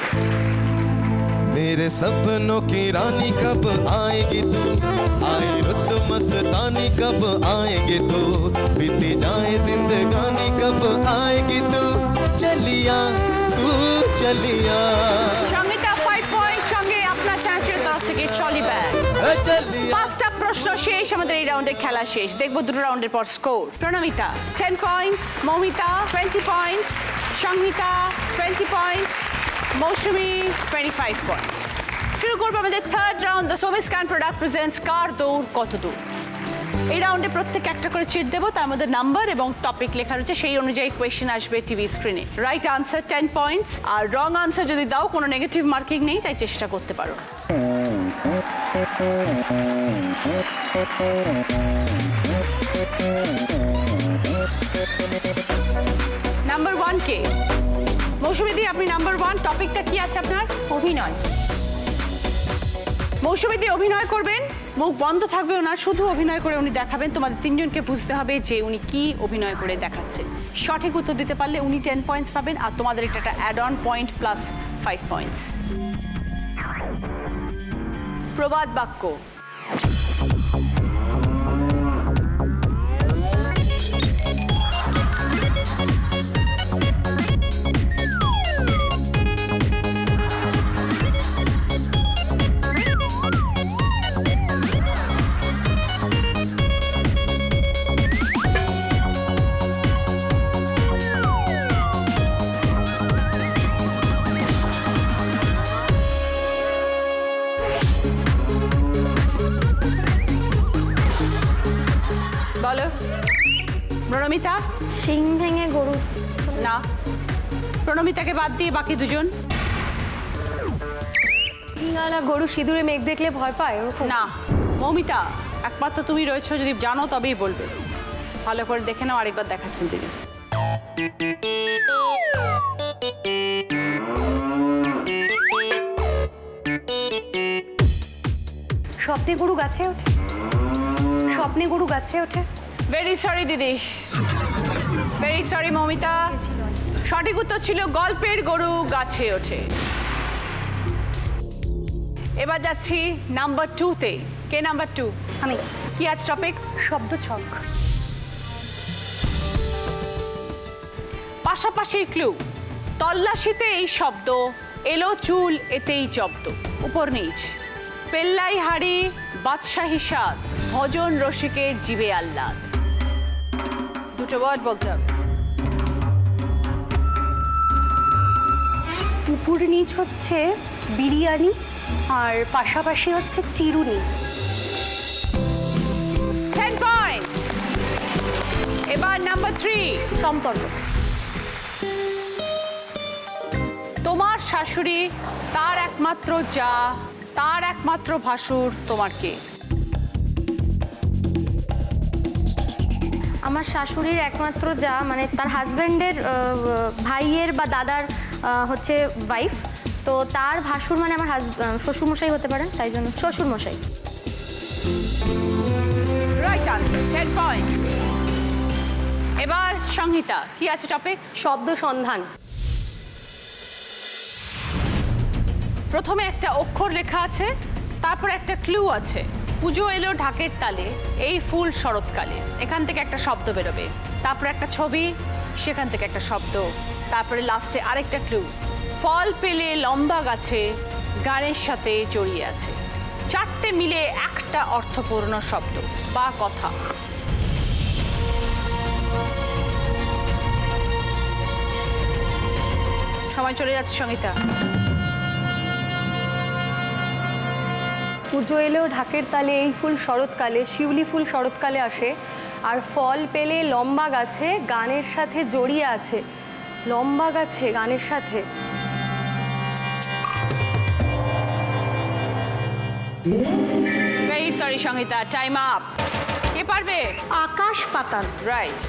[SPEAKER 9] मेरे सपनों की रानी कब आएगी तू आए रुत मस्तानी कब आएगी तू बीती जाए जिंदगानी कब आएगी तू चलिया
[SPEAKER 1] সংহিতা 5 পয়েন্ট, সঙ্গে আপনার চ্যানেলের তরফ থেকে ট্রলি ব্যাগ।
[SPEAKER 9] चलिया
[SPEAKER 1] 5টা প্রশ্ন শেষ, আমাদের এই রাউন্ডের খেলা শেষ। দেখবো দুটো রাউন্ডের পর score. Pranamita 10 points, Moumita 20 points, Sanghita 20 points, Mousumi 25 points. শুরু করবো আমাদের third round. The Somi's can product presents কার দৌড় কত দূর। এই রাউন্ডে প্রত্যেক একটা করে চিট দেবো, তার মধ্যে নাম্বার এবং টপিক লেখা রয়েছে, সেই অনুযায়ী কোয়েশ্চেন আসবে টিভি স্ক্রিনে। রাইট আনসার 10 পয়েন্টস, আর রং আনসার যদি দাও কোনো নেগেটিভ মার্কিং নেই, তাই চেষ্টা করতে পারো। নাম্বার 1 কে? মৌসুমী দি, আপনি নাম্বার 1। টপিকটা কি আছে আপনার?
[SPEAKER 4] অভিনয়।
[SPEAKER 1] মৌসুমী দি অভিনয় করবেন, মুখ বন্ধ থাকবে ওনার, শুধু অভিনয় করে উনি দেখাবেন। তোমাদের তিনজনকে বুঝতে হবে যে উনি কি অভিনয় করে দেখাচ্ছেন। সঠিক উত্তর দিতে পারলে উনি 10 পয়েন্টস পাবেন, আর তোমাদের এটা একটা add on point plus 5 points. প্রবাদ বাক্য। বলো প্রণমিতা।
[SPEAKER 2] শিং ভেঙে গরু।
[SPEAKER 1] না, প্রণমিতাকে বাদ দিয়ে বাকি দুজন।
[SPEAKER 2] না, গরু সিঁদুরে মেঘ দেখলে ভয় পায়, ওরকম
[SPEAKER 1] না, মৌমিতা একমাত্র তুমি রয়েছো, যদি জানো তবেই বলবে। ভালো করে দেখে নাও, আরেকবার দেখাচ্ছেন তিনি।
[SPEAKER 3] স্বপ্নে গরু গাছে ওঠে। স্বপ্নে গরু গাছে ওঠে।
[SPEAKER 1] ভেরি সরি দিদি, ভেরি সরি মৌমিতা। সঠিক উত্তর ছিল গল্পের গরু গাছে ওঠে। এবার যাচ্ছি নাম্বার 2-তে। কে নাম্বার 2?
[SPEAKER 3] আমি।
[SPEAKER 1] কি আজ টপিক?
[SPEAKER 3] শব্দ ছক।
[SPEAKER 1] পাশাপাশি ক্লু। তল্লাশিতে এই শব্দ, এলো চুল এতেই জব্দ। উপর নিচ, পেল্লাই হাড়ি বাদশাহী স্বাদ, ভজন রসিকের জিবে আহ্লাদ। দুটো ওয়ার্ড বলতে হবে।
[SPEAKER 3] উপর নিচ হচ্ছে বিরিয়ানি, আর পাশাপাশি হচ্ছে চিরুনি।
[SPEAKER 1] 10 পয়েন্টস। এবার নাম্বার 3,
[SPEAKER 3] সম্পর্ক।
[SPEAKER 1] তোমার শাশুড়ি, তার একমাত্র যা, তার একমাত্র ভাসুর, তোমার কে?
[SPEAKER 2] আমার শাশুড়ির একমাত্র যা, মানে তার হাজব্যান্ডের ভাইয়ের বা দাদার হচ্ছে ওয়াইফ, তো তার ভাসুর মানে আমার শ্বশুরমশাই হতে পারেন, তাই জন্য শ্বশুরমশাই।
[SPEAKER 1] Right answer, 10 point. এবার সংহিতা, কি আছে টপিক?
[SPEAKER 2] শব্দ সন্ধান।
[SPEAKER 1] প্রথমে একটা অক্ষর লেখা আছে, তারপর একটা ক্লু আছে। পুজো এলো ঢাকের তালে, এই ফুল শরৎকালে। এখান থেকে একটা শব্দ বেরোবে, তারপর একটা ছবি, সেখান থেকে একটা শব্দ, তারপরে লাস্টে আরেকটা ক্লু। ফল পেলে লম্বা গাছে, গানের সাথে জড়িয়ে আছে। 4টে মিলে একটা অর্থপূর্ণ শব্দ বা কথা। সময় চলে যাচ্ছে সংহিতা।
[SPEAKER 2] পুজো এলেও ঢাকের তালে, এই ফুল শরৎকালে, শিউলি ফুল শরৎকালে আসে, আর ফল পেলে লম্বা গাছে, গানের সাথে জড়িয়ে আছে। লম্বা গাছে গানের সাথে,
[SPEAKER 1] ভেরি সরি সংহিতা, টাইম আপ। কে পারবে?
[SPEAKER 4] আকাশ পাতাল।
[SPEAKER 1] রাইট।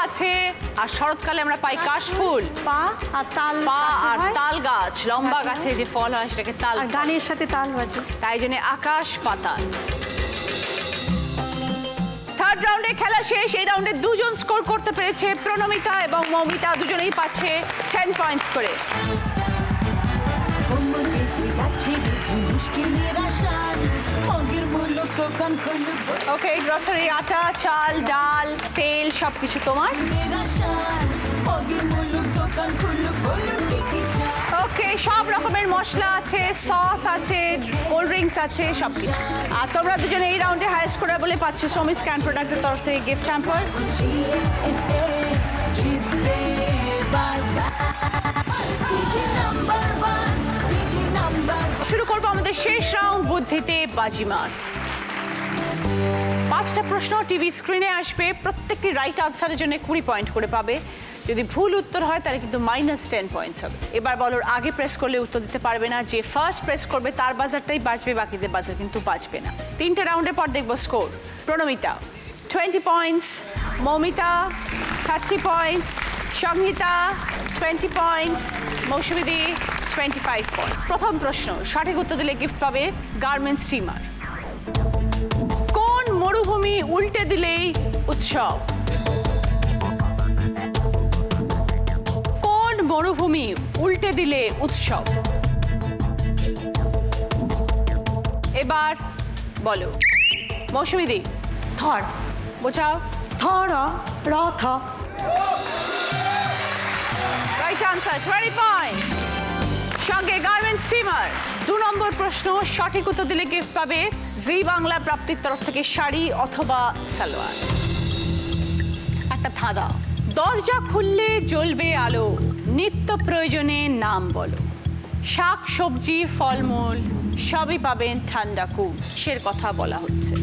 [SPEAKER 1] আছে, আর শরৎকালে আমরা পাই কাশফুল।
[SPEAKER 4] পা আর তাল,
[SPEAKER 1] পা
[SPEAKER 4] গাছে
[SPEAKER 1] আর
[SPEAKER 4] হয়।
[SPEAKER 1] তাল গাছ, লম্বা গাছে যে ফল হয় সেটাকে তাল।
[SPEAKER 4] আর গানের সাথে তাল বাজে।
[SPEAKER 1] তাই জন্য আকাশ পাতাল। থার্ড রাউন্ডে খেলা শেষ। এই রাউন্ডে দুজন স্কোর করতে পেরেছে, প্রণমিতা এবং মৌমিতা দুজনেই পাচ্ছে 10 পয়েন্টস করে। ওকে, গ্রসারি, আটা, চাল, ডাল, তেল সবকিছু তোমার। ওকে, সব রকমের মশলা আছে, সস আছে, কোল্ড ড্রিঙ্কস আছে, সবকিছু। আর তোমরা দুজনে এই রাউন্ডে হাই স্কোরার বলে পাচ্ছ সমি স্ক্যান প্রোডাক্টের তরফ থেকে গিফট হ্যাম্পার। শুরু করবো আমাদের শেষ রাউন্ড, বুদ্ধিতে বাজিমাত। 5টা প্রশ্ন টিভি স্ক্রিনে আসবে, প্রত্যেকটি রাইট আনসারের জন্য 20 পয়েন্ট করে পাবে। যদি ভুল উত্তর হয় তাহলে কিন্তু -10 পয়েন্টস হবে। এবার বলার আগে প্রেস করলে উত্তর দিতে পারবে না, যে ফার্স্ট প্রেস করবে তার বাজারটাই বাঁচবে, বাকিদের বাজার কিন্তু বাঁচবে না। 3টে রাউন্ডের পর দেখবো score. প্রণমিতা 20 points, Moumita 30 points, Sanghita 20 points, মৌসুমীদি 25 point. প্রথম প্রশ্ন, সঠিক উত্তর দিলে গিফট পাবে গার্মেন্টস স্টিমার। কোন মরুভূমি উল্টে দিলেই উৎসব? কোন মরুভূমি উল্টে দিলে উৎসব? এবার বলো মৌসুমীদি।
[SPEAKER 4] থর।
[SPEAKER 1] বোঝাও।
[SPEAKER 4] থর রথ।
[SPEAKER 1] Right answer, 20 points. সঙ্গে গার্মেন্টস স্টিমার। 2 নম্বর প্রশ্ন, সঠিক উত্তর দিলে গিফট পাবে জি বাংলা প্রাপ্তির তরফ থেকে শাড়ি অথবা সালোয়ার। একটা ধাঁধা। দরজা খুললে জ্বলবে আলো, নিত্য প্রয়োজনে নাম বলো। শাক সবজি ফলমূল সবই পাবেন ঠান্ডা কুল। কিসের কথা বলা হচ্ছে?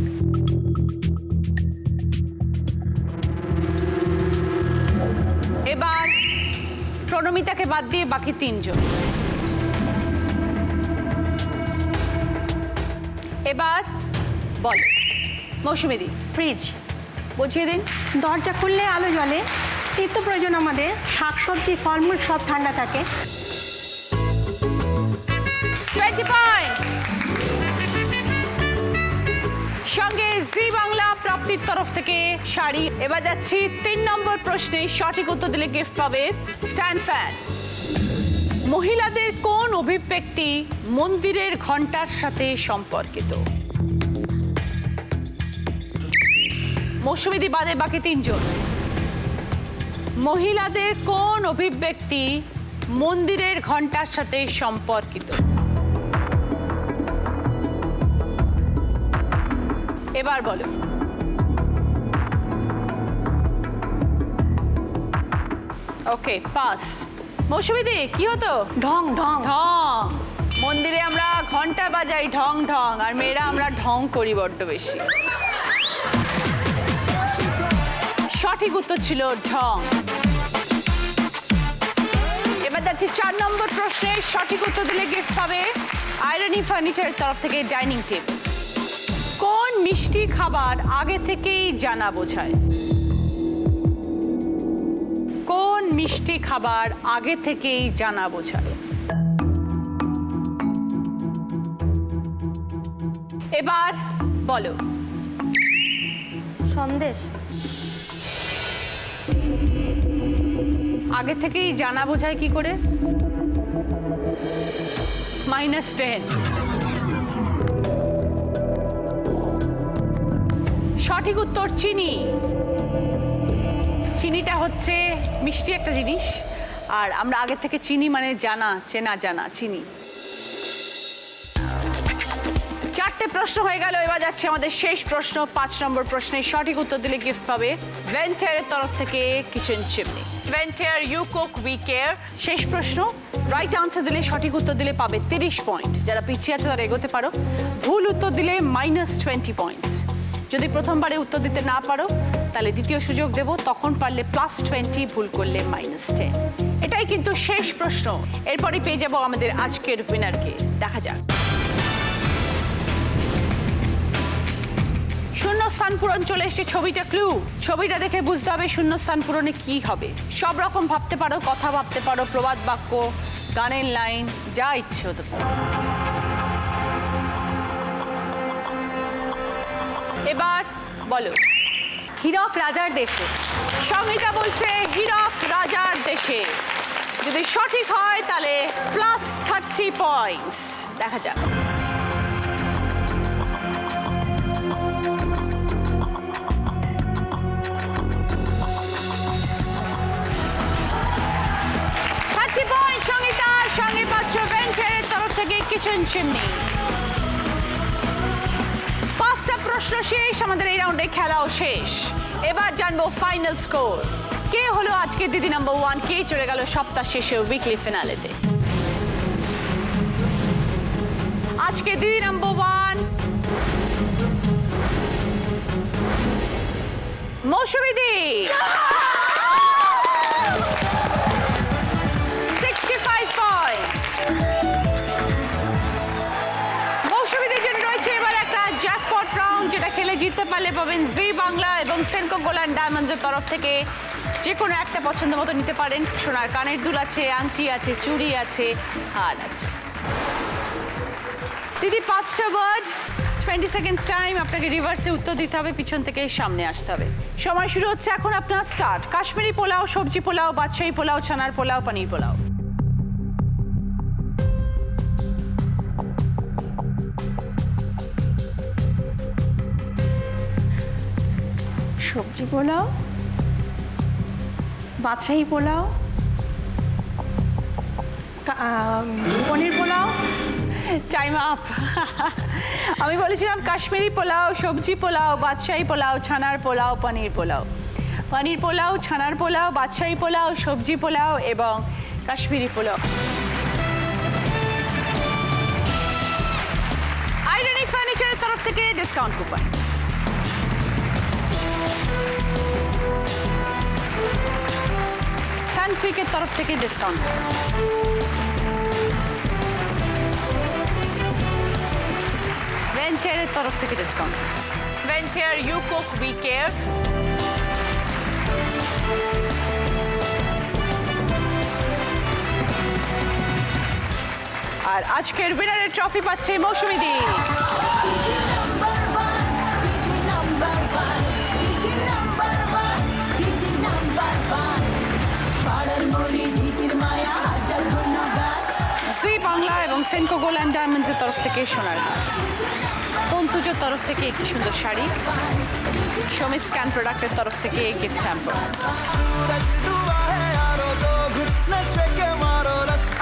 [SPEAKER 1] এবার প্রণমিতাকে বাদ দিয়ে বাকি 3 জন। এবার বল মৌসুমীদি।
[SPEAKER 4] ফ্রিজ।
[SPEAKER 1] বুঝিয়ে দিন।
[SPEAKER 4] দরজা খুললে আলো জ্বলে, নিত্য প্রয়োজন আমাদের, শাকসবজি ফলমূল সব ঠান্ডা থাকে।
[SPEAKER 1] 20 পয়েন্টস। সঙ্গে জি বাংলা প্রাপ্তির তরফ থেকে শাড়ি। এবার যাচ্ছি 3 নম্বর প্রশ্নে, সঠিক উত্তর দিলে গিফট পাবে স্ট্যান্ড ফ্যান। মহিলাদের কোন অভিব্যক্তি মন্দিরের ঘণ্টার সাথে সম্পর্কিত? মৌসুমীদি বাদে বাকি 3 জন। মহিলাদের কোন অভিব্যক্তি মন্দিরের ঘণ্টার সাথে সম্পর্কিত? এবার বলো। ওকে, পাস। মৌসুমীদি কি হতো?
[SPEAKER 4] ঢং ঢং
[SPEAKER 1] ঢং। মন্দিরে আমরা ঘন্টা বাজাই ঢং ঢং, আর মেয়েরা আমরা ঢং করি বড্ড বেশি। সঠিক উত্তর ছিল ঢং। এবার যাচ্ছি 4 নম্বর প্রশ্নের সঠিক উত্তর দিলে গিফট পাবে আয়রনি ফার্নিচারের তরফ থেকে ডাইনিং টেবিল। কোন মিষ্টি খাবার আগে থেকেই জানা বোঝায়? কোন মিষ্টি খাবার আগে থেকেই জানা বোঝায়? এবার বলো।
[SPEAKER 2] সন্দেশ।
[SPEAKER 1] আগে থেকেই জানা বোঝায় কি করে? -10। সঠিক উত্তর চিনি। চিনিটা হচ্ছে মিষ্টি একটা জিনিস, আর আমরা আগে থেকে চিনি মানে জানা, চেনা জানা, চিনি। 4টে প্রশ্ন হয়ে গেল। এবার যাচ্ছে আমাদের শেষ প্রশ্ন, 5 নম্বর প্রশ্নে সঠিক উত্তর দিলে গিফট পাবে ভেন্টিয়ারের তরফ থেকে কিচেন চিমনি। ভেন্টিয়ার, ইউ কুক উই কেয়ার। শেষ প্রশ্ন, রাইট আনসার দিলে, সঠিক উত্তর দিলে পাবে 30 পয়েন্ট। যারা পিছিয়ে আছে তারা এগোতে পারো। ভুল উত্তর দিলে -20 পয়েন্টস। যদি প্রথমবারে উত্তর দিতে না পারো তাহলে দ্বিতীয় সুযোগ দেব, তখন পারলে +20, ভুল করলে -10। এটাই কিন্তু শেষ প্রশ্ন। এরপরই পেয়ে যাব আমাদের আজকের উইনারকে। দেখা যাক। শূন্যস্থান পূরণ চলে এসেছে, ছবিটা ক্লু। ছবিটা দেখে বুঝতে হবে শূন্যস্থান পূরণে কি হবে। সব রকম ভাবতে পারো, কথা ভাবতে পারো, প্রবাদ বাক্য, গানের লাইন, যা ইচ্ছে হতে পারে। এবার বলো।
[SPEAKER 2] হীরক রাজার দেশে।
[SPEAKER 1] সংহিতা বলছে হীরক রাজার দেশে। যদি সঠিক হয় তাহলে +30 পয়েন্টস। দেখা যাক। সংহিতার সঙ্গে পাচ্ছ ভেন্টিয়ারের তরফ থেকে কিচেন চিমনি। 5টা প্রশ্ন শেষ, আমাদের এই রাউন্ডে খেলাও শেষ। এবার জানবো ফাইনাল স্কোর। কে হলো আজকে দিদি নাম্বার 1, কে চলে গেল সপ্তাহ শেষে উইকলি ফিনালেতে। আজকে দিদি নাম্বার 1 মৌসুমীদি। 65 পয়েন্টস। মৌসুমীদের জন্য রয়েছে এবার একটা জ্যাকপট রাউন্ড, যেটা খেলে জিততে পারলে পাবেন জি বাংলা এবং সেনকো গোল্ড ডায়মন্ডসের তরফ থেকে যে কোনো একটা পছন্দ মতো নিতে পারেন। সোনার কানের দুল আছে, আংটি আছে, চুড়ি আছে, হার আছে। দিদি 5টা ওয়ার্ড, 20 সেকেন্ডস টাইম। আপনাকে রিভার্সে উত্তর দিতে হবে, পিছন থেকে সামনে আসতে হবে। সময় শুরু হচ্ছে এখন আপনার স্টার্ট। কাশ্মীরি পোলাও, সবজি পোলাও, বাদশাহী পোলাও, ছানার পোলাও, পনির পোলাও।
[SPEAKER 4] সবজি পোলাও, বাদশাহী পোলাও, পনির পোলাও।
[SPEAKER 1] Time up. আমি বলেছিলাম কাশ্মীরি পোলাও, সবজি পোলাও, বাদশাহী পোলাও, ছানার পোলাও, পনির পোলাও। পনির পোলাও, ছানার পোলাও, বাদশাহী পোলাও, সবজি পোলাও এবং কাশ্মীরি পোলাও। আইরনি ফার্নিচারের তরফ থেকে ডিসকাউন্ট কুপন। সানকুইকের তরফ থেকে ডিসকাউন্ট। ভেন্টিয়ারের তরফ থেকে ডিসকাউন্ট। ভেন্টিয়ার, ইউ কুক উই কেয়ার। আর আজকের উইনারের ট্রফি পাচ্ছে মৌসুমীদি।
[SPEAKER 7] Number one.
[SPEAKER 1] Senco gold and ডায়মন্ডসের তরফ থেকে সোনার হার, তন্তুজোর তরফ থেকে একটি সুন্দর শাড়ি, সমি স্ক্যান প্রোডাক্টের তরফ থেকে গিফট হ্যাম্পার।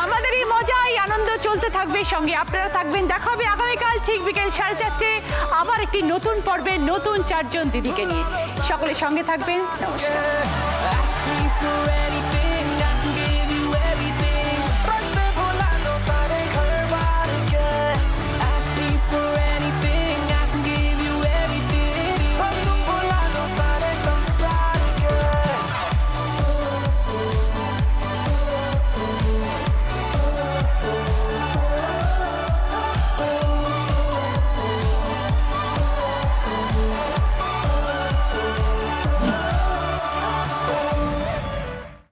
[SPEAKER 1] আমাদের এই মজা এই আনন্দ চলতে থাকবে, সঙ্গে আপনারা থাকবেন। দেখা হবে আগামীকাল ঠিক বিকেল 4:30 আবার একটি নতুন পর্বে নতুন 4 জন দিদিকে নিয়ে। সকলে সঙ্গে থাকবেন। নমস্কার।